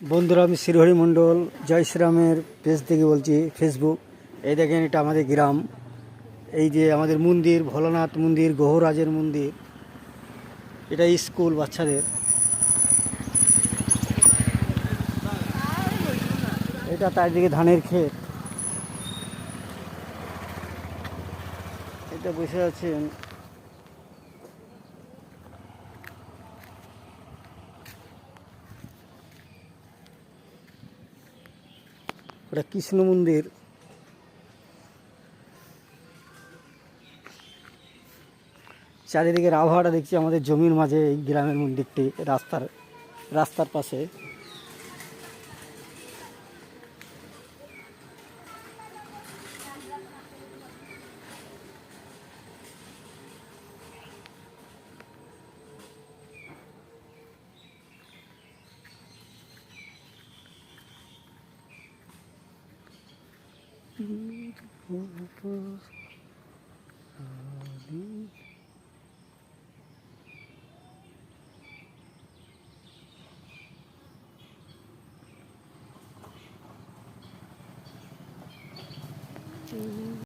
বন্ধুরা, আমি শ্রীহরি মণ্ডল জয় শ্রীরামের পেজ থেকে বলছি, ফেসবুক। এই দেখেন, এটা আমাদের গ্রাম। এই যে আমাদের মন্দির, ভোলানাথ মন্দির, গহরাজের মন্দির। এটা স্কুল বাচ্চাদের। এটা চারিদিকে ধানের ক্ষেত। এটা বসে আছেন ওটা কৃষ্ণ মন্দির। চারিদিকের আবহাওয়াটা দেখছি আমাদের জমির মাঝে। এই গ্রামের মন্দিরটি রাস্তার পাশে।